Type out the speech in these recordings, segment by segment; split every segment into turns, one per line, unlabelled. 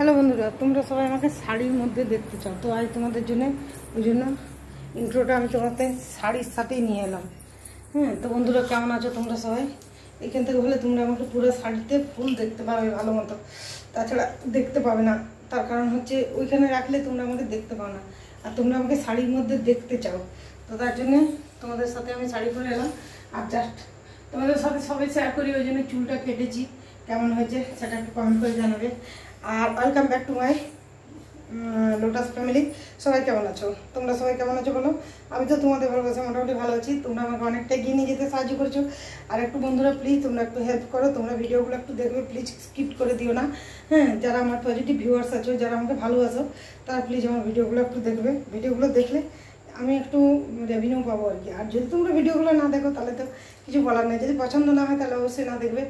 Hello বন্ধুরা, তোমরা সবাই আমাকে শাড়ির মধ্যে দেখতে চাও, তো আজ তোমাদের জন্য ওই জন্য ইন্ট্রোটা আমি তোমাদের শাড়ির সাথেই নিয়ে এলাম। তো বন্ধুরা, কেমন আছো তোমরা সবাই? এখান থেকে হলে তোমরা আমাকে পুরো শাড়িতে ফুল দেখতে পাবে ভালো মতো, তাছাড়া দেখতে পাবে না। তার কারণ হচ্ছে ওইখানে রাখলে তোমরা আমাকে দেখতে পাও না, আর তোমরা আমাকে শাড়ির মধ্যে দেখতে চাও, তো তার জন্যে তোমাদের সাথে আমি শাড়ি পরে এলাম। আর জাস্ট তোমাদের সাথে সবাই শেয়ার করি, ওই জন্য চুলটা কেটেছি। কেমন হয়েছে সেটা একটু কমেন্ট করে জানাবে। আর welcome back to my lotus family. সবাই কেমন আছো? তোমরা সবাই কেমন আছো বলো? আমি তো তোমাদের ভালোবাসা মোটামুটি ভালো আছি। তোমরা আমাকে অনেকটা এগিয়ে নিয়ে যেতে সাহায্য করেছো। আর একটু বন্ধুরা প্লিজ তোমরা একটু হেল্প করো, তোমরা ভিডিওগুলো একটু দেখবে, প্লিজ স্কিপ করে দিও না। যারা আমার পজিটিভ ভিউয়ার্স আছো, যারা আমাকে ভালোবাসো, তারা প্লিজ আমার ভিডিওগুলো একটু দেখবে। ভিডিওগুলো দেখলে আমি একটু রেভিনিউ পাবো আর কি। আর যদি তোমরা ভিডিওগুলো না দেখো তাহলে তো কিছু বলার নেই। যদি পছন্দ না হয় তাহলে অবশ্যই না দেখবে।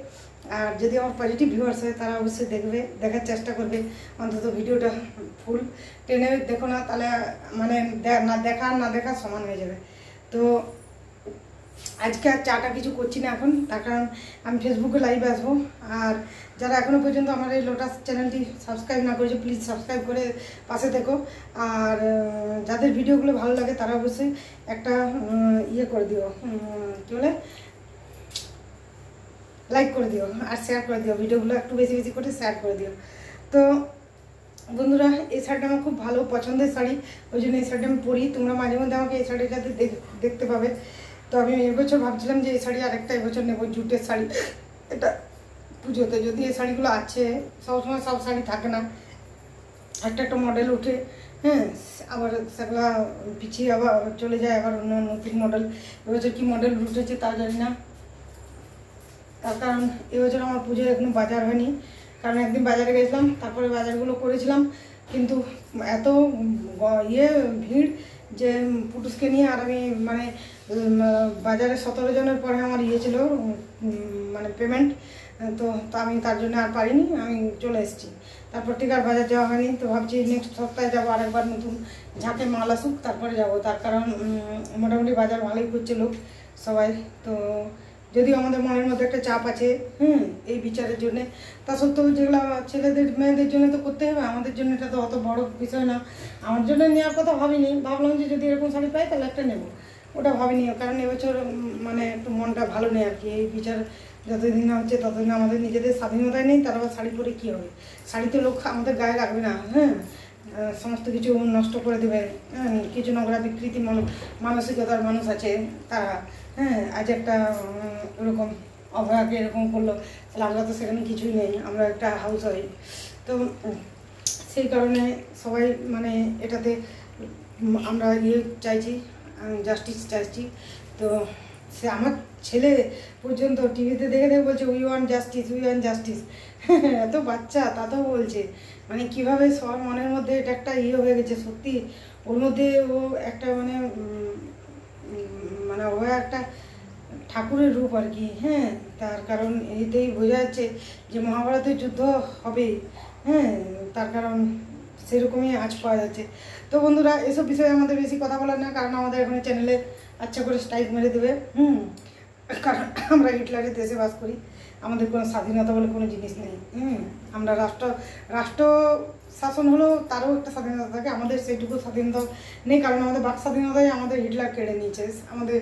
আর যদি আমার পজিটিভ ভিউয়ার্স হয় তারা অবশ্যই দেখবে, দেখার চেষ্টা করবে। অন্তত ভিডিওটা ফুল টেনে দেখো না, তাহলে মানে না দেখা না দেখা সমান হয়ে যাবে। তো আজকে আর চাটা কিছু করছি না এখন, তার কারণ আমি ফেসবুকে লাইভে আসবো। আর যারা এখনও পর্যন্ত আমার এই লোটাস চ্যানেলটি সাবস্ক্রাইব না করেছে, প্লিজ সাবস্ক্রাইব করে পাশে দেখো। আর যাদের ভিডিওগুলো ভালো লাগে তারা অবশ্যই একটা ইয়ে করে দিও, কী বলে, লাইক করে দিও আর শেয়ার করে দিও। ভিডিওগুলো একটু বেশি বেশি করে শেয়ার করে দিও। তো বন্ধুরা, এই শাড়িটা আমার খুব ভালো পছন্দের শাড়ি, ওই জন্য এই শাড়িটা আমি পরি। তোমরা মাঝে মধ্যে আমাকে এই শাড়িটাতে দেখতে পাবে। তো আমি এবছর ভাবছিলাম যে এই শাড়ি আরেকটা এবছর নেবো, জুটের শাড়ি। এটা পুজোতে যদি এই শাড়িগুলো আছে, সবসময় সব শাড়ি থাকে না, একটা একটা মডেল ওঠে, আবার সেগুলা পিছিয়ে আবার চলে যায়, আবার অন্য নতুন মডেল। এবছর কী মডেল উঠেছে তা জানি না। তার কারণ এবছর আমার পুজোর এখনো বাজার হয়নি, কারণ একদিন বাজারে গেছিলাম, তারপরে বাজারগুলো করেছিলাম, কিন্তু এত ভিড় যে পুটুসকে নিয়ে আর আমি মানে বাজারে 17 জনের পরে আমার ছিল মানে পেমেন্ট, তো আমি তার জন্য আর পারিনি, আমি চলে এসেছি। তারপর ঠিক আর বাজার যাওয়া হয়নি। তো ভাবছি নেক্সট সপ্তাহে যাবো, আরেকবার নতুন ঝাঁকে মাল আসুক তারপরে যাবো। তার কারণ মোটামুটি বাজার ভালোই করছে লোক সবাই। তো যদিও আমাদের মনের মধ্যে একটা চাপ আছে এই বিচারের জন্য, তা সত্ত্বেও যেগুলো ছেলেদের মেয়েদের জন্য তো করতে হবে, আমাদের জন্য এটা তো অত বড় বিষয় না। আমার জন্য নেওয়ার কথা ভাবিনি, ভাবলাম যে যদি এরকম শাড়ি পাই তাহলে একটা নেবো, ওটা ভাবিনি। কারণ এবছর মানে একটু মনটা ভালো নেই আর কি। এই বিচার যতদিন না হচ্ছে ততদিন আমাদের নিজেদের স্বাধীনতায় নেই, তার আবার শাড়ি পরে কী হবে? শাড়ি তো লোক আমাদের গায়ে রাখবে না, সমস্ত কিছু নষ্ট করে দেবে। কিছু নোংরা বিকৃতি মানসিকতার মানুষ আছে তারা, আজ একটা ওরকম অভয়াকে এরকম করলো, তাহলে আমরা তো সেখানে কিছুই নেই, আমরা একটা হাউস ওয়াইফ। তো সেই কারণে সবাই মানে এটাতে আমরা চাইছি, জাস্টিস চাইছি। তো সে আমার ছেলে পর্যন্ত টিভিতে দেখে দেখে বলছে we want justice, we want justice. এত বাচ্চা তাতেও বলছে, মানে কীভাবে সবার মনের মধ্যে এটা একটা হয়ে গেছে সত্যি। ওর মধ্যে ও একটা মানে ও একটা ঠাকুরের রূপ আর কি। তার কারণ এতেই বোঝা যাচ্ছে যে মহাভারতের যুদ্ধ হবে, তার কারণ সেরকমই আজ পাওয়া যাচ্ছে। তো বন্ধুরা, এসব বিষয়ে আমাদের বেশি কথা বলার না, কারণ আমাদের এখানে চ্যানেলে আচ্ছা করে স্ট্রাইক মেরে দেবে। কারণ আমরা হিটলারের দেশে বাস করি, আমাদের কোনো স্বাধীনতা বলে কোনো জিনিস নেই। আমরা রাষ্ট্র শাসন হলেও তারও একটা স্বাধীনতা থাকে, আমাদের সেইটুকু স্বাধীনতা নেই, কারণ আমাদের বাক স্বাধীনতাই আমাদের হিটলার কেড়ে নিয়েছে আমাদের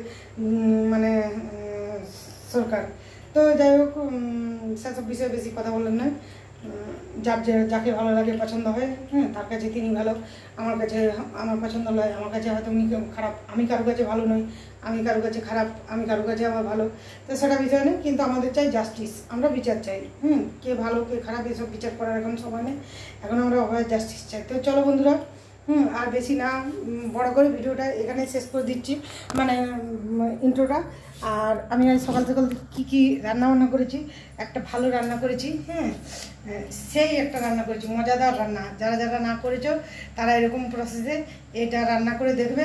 মানে সরকার। তো যাই হোক, সেসব বিষয়ে বেশি কথা বললেন না। যাকে ভালো লাগে পছন্দ হয়, তার কাছে তিনি ভালো, আমার কাছে আমার পছন্দ নয়, আমার কাছে হয়তো উনি খারাপ, আমি কারো কাছে ভালো নই, আমি কারো কাছে খারাপ, আমি কারো কাছে আবার ভালো। তো সেটা বিষয় নেই, কিন্তু আমাদের চাই জাস্টিস, আমরা বিচার চাই। কে ভালো কে খারাপ এসব বিচার করার এখন সময় নেই, এখন আমরা অভয় জাস্টিস চাই। তো চলো বন্ধুরা, আর বেশি না বড় করে ভিডিওটা এখানে শেষ করে দিচ্ছি, মানে ইন্ট্রোটা। আর আমি আজ সকাল সকাল কী রান্নাবান্না করেছি, একটা ভালো রান্না করেছি, সেই একটা রান্না করেছি, মজাদার রান্না। যারা যারা না করেছো তারা এরকম প্রসেসে এটা রান্না করে দেখবে,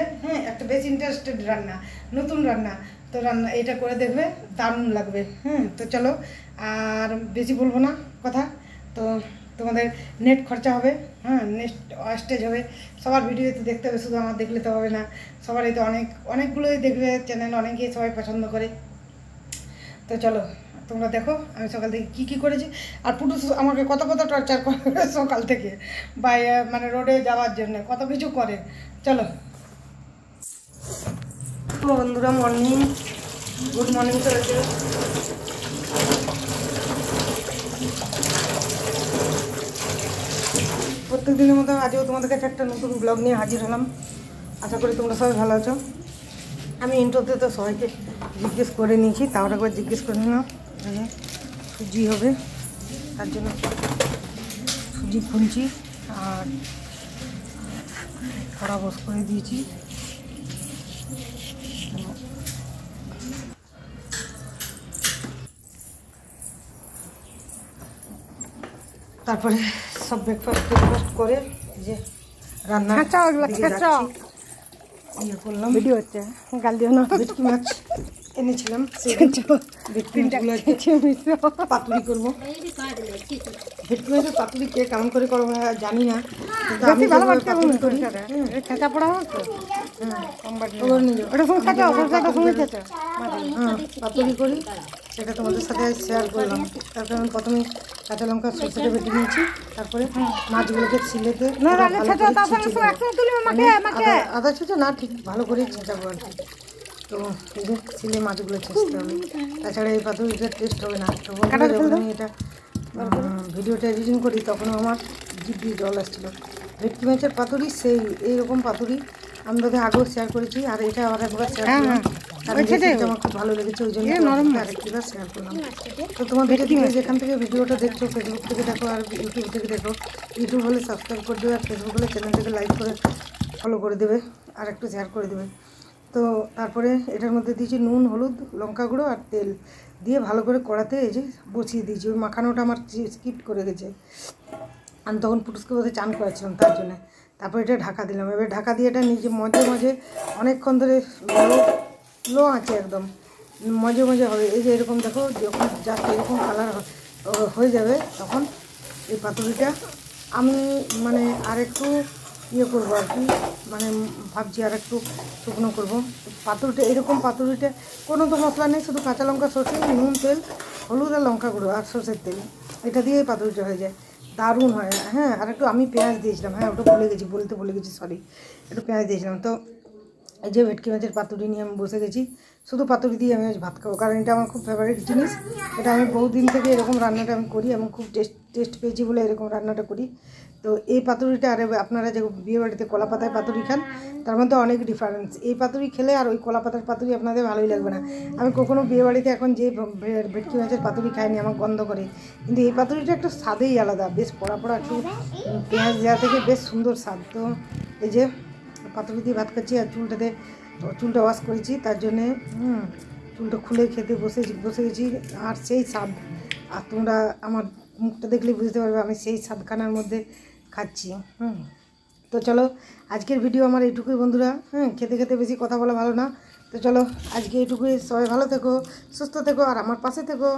একটা বেশ ইন্টারেস্টেড রান্না, নতুন রান্না। তো রান্না এটা করে দেখবে, দারুণ লাগবে। তো চলো, আর বেশি বলবো না কথা। তো তোমাদের নেট খরচা হবে, নেট ওয়েস্টেজ হবে, সবার ভিডিওতে দেখতে হবে, শুধু আমার দেখলে তো হবে না, সবারই তো অনেকগুলোই দেখবে চ্যানেল, অনেকেই সবাই পছন্দ করে। তো চলো, তোমরা দেখো আমি সকাল থেকে কী করেছি। আর পুটুস আমাকে কত টর্চার করে সকাল থেকে মানে রোডে যাওয়ার জন্য কত কিছু করে। চলো বন্ধুরা, মর্নিং, গুড মর্নিং চলেছে। প্রত্যেক দিনের মতো আজও তোমাদের কাছে একটা নতুন ব্লগ নিয়ে হাজির হলাম। আশা করি তোমরা সবাই ভালো আছো। আমি ইন্ট্রোতে তো সবাইকে জিজ্ঞেস করে নিয়েছি, তাও একবার জিজ্ঞেস করে নিলাম। সুজি হবে, তার জন্য সুজি খুঁজছি আর কড়া বস করে দিয়েছি। তারপরে সব ব্রেকফাস্ট করে যে রান্না ইয়ে করলাম। ভিডিও হচ্ছে, গাল দিও না। ভেটকি মাছ এনেছিলাম, পাতুরি করবো। ভেটকি মাছের পাতুরি কে কেমন করে করবো জানি না, কিন্তু আমি পাতুরি করি। খেঁচা পড়া হতো, পাতুরি করি, সেটা তোমাদের সাথে শেয়ার করলাম। তারপরে আমি প্রথমে কাঁচা লঙ্কা সরষেটা বেটে নিয়েছি, তারপরে মাছগুলোকে ছিলেতে আদা ছেঁচা না, ঠিক ভালো করে ছেঁচাবো আর কি। তো এই যে ছিলে মাছগুলো ছেঁচতে হবে, তাছাড়া এই পাতুরিটার টেস্ট হবে না। তো যখন আমি এটা ভিডিওটা এডিটিং করি তখনও আমার জিভ দিয়ে জল আসছিলো। ভেটকি মাছের পাতুরি সেই এইরকম পাতুরি আমি বোধহয় আগেও শেয়ার করেছি, আর এটা আবার একবার শেয়ার করলাম। আমার খুব ভালো লেগেছে, ওই জন্য আরেকবার শেয়ার করলাম। তো তোমাদের যেখান থেকে ভিডিওটা দেখছো, ফেসবুক থেকে দেখো আর ইউটিউব থেকে দেখো, ইউটিউব হলে সাবস্ক্রাইব করে দেবে, আর ফেসবুক হলে চ্যানেলটাকে লাইক করে ফলো করে দেবে, আর একটু শেয়ার করে দেবে। তো তারপরে এটার মধ্যে দিয়েছি নুন, হলুদ, লঙ্কা গুঁড়ো আর তেল দিয়ে ভালো করে কড়াতে এই যে বসিয়ে দিয়েছি। ওই মাখানোটা আমার স্কিপ করে গেছে, আমি তখন পুটুসকে বোধহয় চান করেছিলাম তার জন্যে। তারপর এটা ঢাকা দিলাম। এবার ঢাকা দিয়ে এটা নিজে মাঝে অনেকক্ষণ ধরে লো আছে, একদম মাঝে হবে। এই যে এরকম দেখো, যখন জাস্ট এরকম কালার হয়ে যাবে তখন এই পাতুরিটা আমি মানে আর একটু ইয়ে করবো আর কি, মানে ভাবছি আর একটু শুকনো করবো পাতুরিটা। এরকম পাতুরিটা কোনো তো মশলা নেই, শুধু কাঁচা লঙ্কা, সর্ষে, নুন, তেল, হলুদ আর লঙ্কা গুঁড়ো আর সর্ষের তেল, এটা দিয়েই পাতুরিটা হয়ে যায়, দারুণ হয়। হ্যাঁ, আর একটু আমি পেঁয়াজ দিয়েছিলাম, হ্যাঁ ওটা বলতে গেছি সরি, একটু পেঁয়াজ দিয়েছিলাম। তো এই যে ভেটকি মাছের পাতুরি নিয়ে আমি বসে গেছি, শুধু পাতুরি দিয়ে আমি আজ ভাত খাবো, কারণ এটা আমার খুব ফেভারিট জিনিস। এটা আমি বহুদিন থেকে এরকম রান্নাটা আমি করি, আমি খুব টেস্ট পেয়েছি বলে এরকম রান্নাটা করি। তো এই পাতুরিটা, আর আপনারা যে বিয়েবাড়িতে কলা পাতায় পাতুরি খান, তার মধ্যে অনেক ডিফারেন্স। এই পাতুরি খেলে আর ওই কলা পাতার পাতুরি আপনাদের ভালোই লাগবে না। আমি কখনো বিয়েবাড়িতে এখন যে ভেটকি মাছের পাতুরি খাইনি, আমার গন্ধ করে, কিন্তু এই পাতুরিটা একটু স্বাদেই আলাদা, বেশ পড়া একটু পেঁয়াজ দেওয়া থেকে বেশ সুন্দর স্বাদ। তো এই যে পাতুরি দিয়ে ভাত খাচ্ছি, আর চুলটা ওয়াশ করেছি, তার জন্যে চুলটা খুলে খেতে বসে গেছি, আর সেই স্বাদ। আর তোমরা আমার মুখটা দেখলে বুঝতে পারবে আমি সেই স্বাদখানার মধ্যে খাচ্ছি। তো চলো, আজকের ভিডিও আমার এইটুকুই বন্ধুরা। খেতে বেশি কথা বলা ভালো না। তো চলো আজকে এইটুকুই, সবাই ভালো থেকো, সুস্থ থেকো, আর আমার পাশে থেকো।